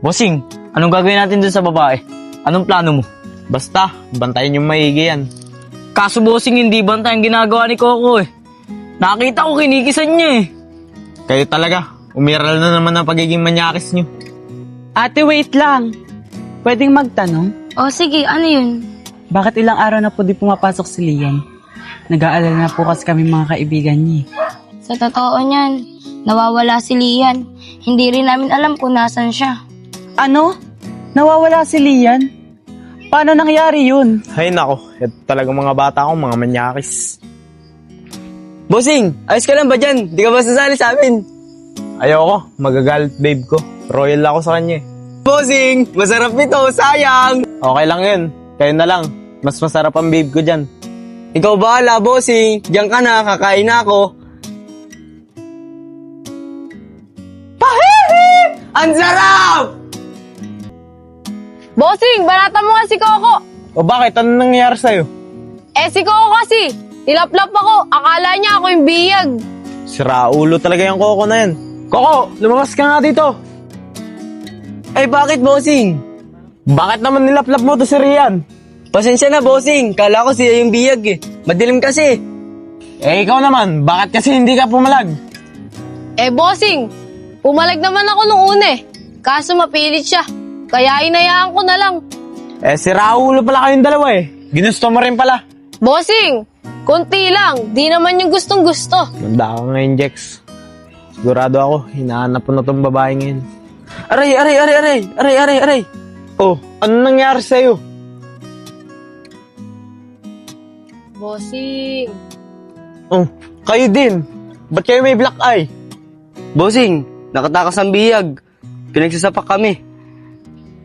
Bossing, anong gagawin natin dun sa babae? Anong plano mo? Basta, bantayan yung maigi yan. Kaso bossing, hindi bantay ang ginagawa ni Coco eh. Nakita ko kinikisan niya eh. Kayo talaga, umiral na naman ang pagiging manyakis nyo. Ate, wait lang. Pwedeng magtanong? O sige, ano yun? Bakit ilang araw na po di pumapasok si Lian? Nag-aalala na po kasi kami mga kaibigan niya. Sa totoo niyan, nawawala si Lian. Hindi rin namin alam kung nasan siya. Ano? Nawawala si Lian? Paano nangyari yun? Ay nako, ito talagang mga bata ko, mga manyakis. Bossing, ayos ka lang ba dyan? Di ka ba sasali sa amin? Ayoko, magagalit babe ko. Royal ako sa kanya eh. Bossing, masarap ito, sayang! Okay lang yun, kayo na lang. Mas masarap ang babe ko dyan. Ikaw bahala, bossing. Diyan ka na, kakain na ako. Pahihi! Ang sarap! Bossing, banata mo nga si Coco. O bakit? Ano nangyayari sa'yo? Eh si Coco kasi, nilaplap ako. Akala niya ako yung biyag. Sira ulo talaga yung Coco na yan. Coco, lumabas ka nga dito. Ay bakit, bossing? Bakit naman nilaplap mo to si Rian? Pasensya na, bossing. Kala ko siya yung biyag eh. Madilim kasi. Eh ikaw naman, bakit kasi hindi ka pumalag? Eh bossing, pumalag naman ako nung una eh. Kaso mapilit siya. Kaya inayaan ko na lang. Eh sira ulo pala kayong dalawa eh. Ginusto mo rin pala. Bossing, konti lang. Di naman yung gustong gusto. Ganda ka ngayon, Jex. Sigurado ako, hinahanap mo na tong babae ngayon. Aray. Oh, ano nangyari sa'yo? Bossing. Oh, kayo din. Ba't kayo may black eye? Bossing, nakatakas ang biyag. Pinagsasapak kami.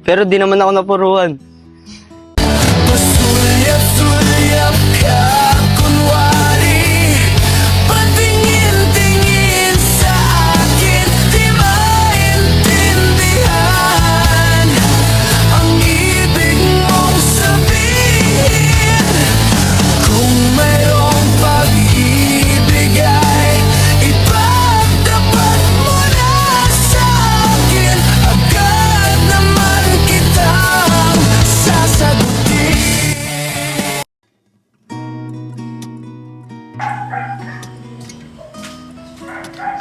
Pero di naman ako napuruan.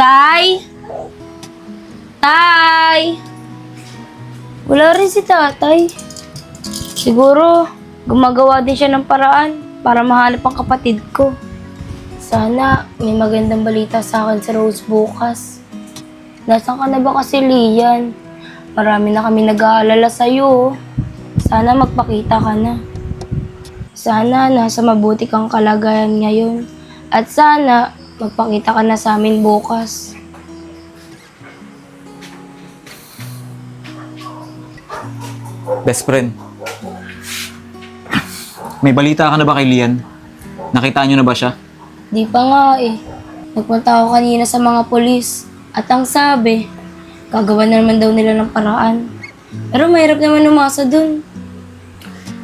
Tay? Tay? Wala rin si tatay. Siguro, gumagawa din siya ng paraan para mahanap ang kapatid ko. Sana may magandang balita sa akin si Rose bukas. Nasaan ka na ba kasi, Lian? Marami na kami nag-aalala sa'yo. Sana magpakita ka na. Sana nasa mabuti kang kalagayan ngayon. At sana magpakita ka na sa amin bukas. Best friend, may balita ka na ba kay Lian? Nakita niyo na ba siya? Di pa nga eh. Nagpunta ako kanina sa mga polis. At ang sabi, gagawa na naman daw nila ng paraan. Pero mahirap naman umasa dun.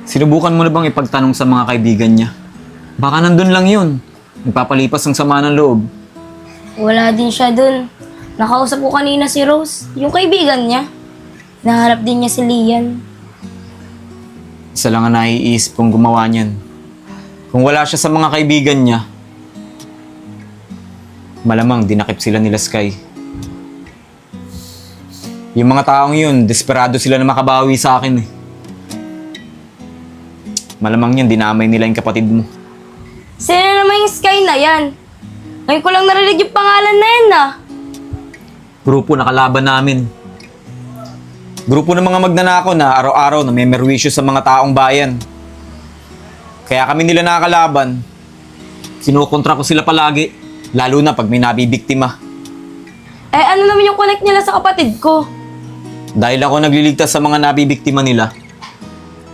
Sinubukan mo na bang ipagtanong sa mga kaibigan niya? Baka nandun lang yun. Nagpapalipas ang sama ng loob. Wala din siya dun. Nakausap ko kanina si Rose, yung kaibigan niya. Nahanap din niya si Lian. Isa lang ang naiisip kong gumawa niyan. Kung wala siya sa mga kaibigan niya, malamang dinakip sila nila Sky. Yung mga taong yun, desperado sila na makabawi sa akin eh. Malamang yan, dinamay nila yung kapatid mo. Sino naman yung Sky na yan? Ngayon ko lang narinig yung pangalan na yan ah. Grupo na kalaban namin. Grupo ng mga magnanakaw na araw-araw na may merwisyo sa mga taong bayan. Kaya kami nila nakakalaban. Kinukontra ko sila palagi, lalo na pag may nabibiktima. Eh ano naman yung connect nila sa kapatid ko? Dahil ako nagliligtas sa mga nabibiktima nila.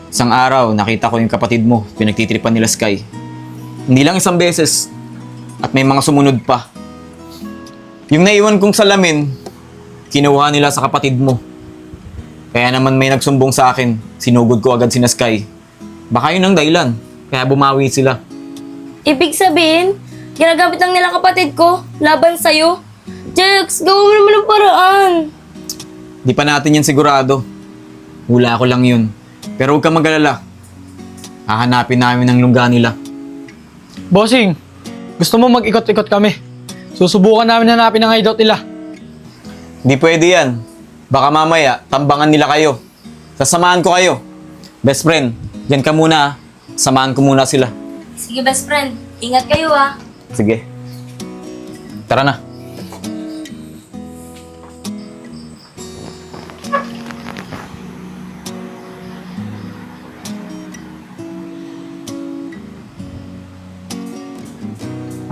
Isang araw, nakita ko yung kapatid mo, pinagtitripan nila Sky. Hindi lang isang beses, at may mga sumunod pa. Yung naiwan kong salamin, kinuha nila sa kapatid mo. Kaya naman may nagsumbong sa akin, sinugod ko agad sina Sky. Baka yun ang dahilan, kaya bumawi sila. Ibig sabihin, ginagamit lang nila kapatid ko laban sa'yo? Jex, gawa mo naman ng paraan. Di pa natin yan sigurado. Hula ko lang yun. Pero huwag kang mag-alala. Hahanapin namin ang lungga nila. Bossing, gusto mo mag-ikot-ikot kami? Susubukan namin hanapin ang hideout nila. Di pwede yan. Baka mamaya, tambangan nila kayo. Sasamahan ko kayo. Best friend, dyan ka muna ah. Samahan ko muna sila. Sige, best friend. Ingat kayo ah. Sige. Tara na.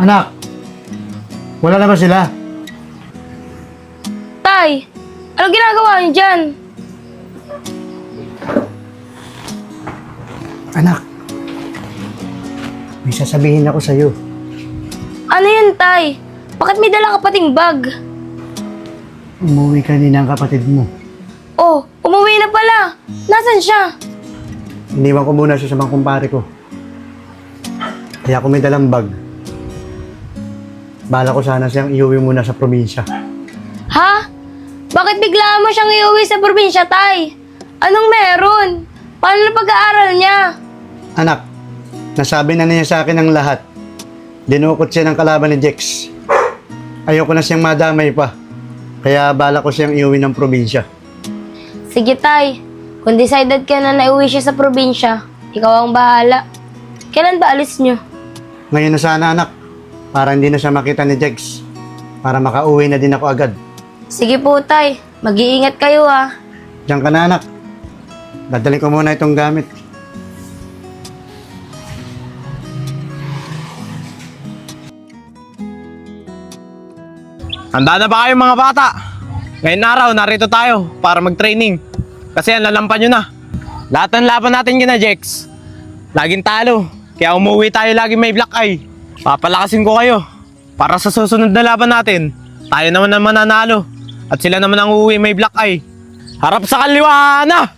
Anak, wala na ba sila? Tay, anong ginagawa niyo dyan? Anak, may sasabihin ako sa'yo. Ano yun, Tay? Bakit may dala ka pating bag? Umuwi kanina ang kapatid mo. Oh, umuwi na pala. Nasaan siya? Iniwan ko muna siya sa mga kumpare ko. Kaya ako may dalang bag. Bala ko sana siyang iuwi muna sa probinsya. Ha? Bakit bigla mo siyang iuwi sa probinsya, Tay? Anong meron? Paano na pag-aaral niya? Anak, nasabi na niya sa akin ang lahat. Dinukot siya ng kalaban ni Jex. Ayoko na siyang madamay pa. Kaya bala ko siyang iuwi ng probinsya. Sige, Tay. Kung decided ka na nauwi siya sa probinsya, ikaw ang bahala. Kailan ba alis niyo? Ngayon na sana, anak. Para hindi na siya makita ni Jex. Para makauwi na din ako agad. Sige po, Tay. Mag-iingat kayo, ah. Diyan ka na, anak. Dadalhin ko muna itong gamit. Handa na ba kayo mga bata? Ngayon araw, narito tayo para mag-training. Kasi ang lalampan nyo na. Lahat ng laban natin kina Jex. Laging talo. Kaya umuwi tayo lagi may black eye. Papalakasin ko kayo. Para sa susunod na laban natin, tayo naman ang mananalo. At sila naman ang uuwi may black eye. Harap sa kaliwa na!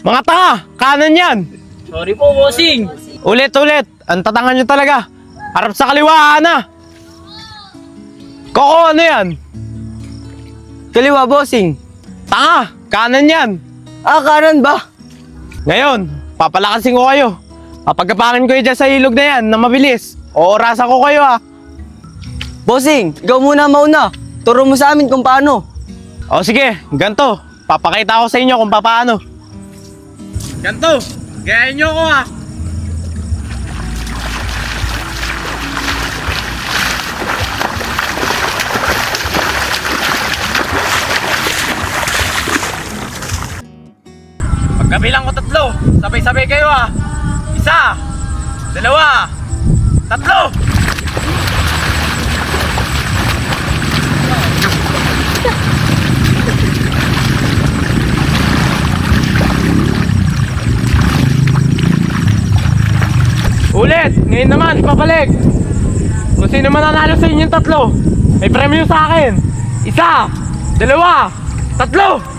Mga tanga! Kanan yan! Sorry po, bossing. Ulit! Ang tatangan nyo talaga! Harap sa kaliwa na! Koko, ano yan? Kaliwa, bossing. Tanga! Kanan yan! Kanan ba? Ngayon, papalakasin ko kayo. Papagapakin ko dyan sa ilog na yan na mabilis. Oorasan ko kayo ah. Bossing, ikaw muna mauna. Turo mo sa amin kung paano. O sige, ganito. Papakita ko sa inyo kung paano. Ganito, gayahin nyo ko ah. Pagkabilang ko 3, sabay-sabay kayo ah. 1, 2, 3. Ulit! Ngayon naman, papalik! Kung sino man nanalo sa inyong 3, may premyo sa akin! 1, 2, 3!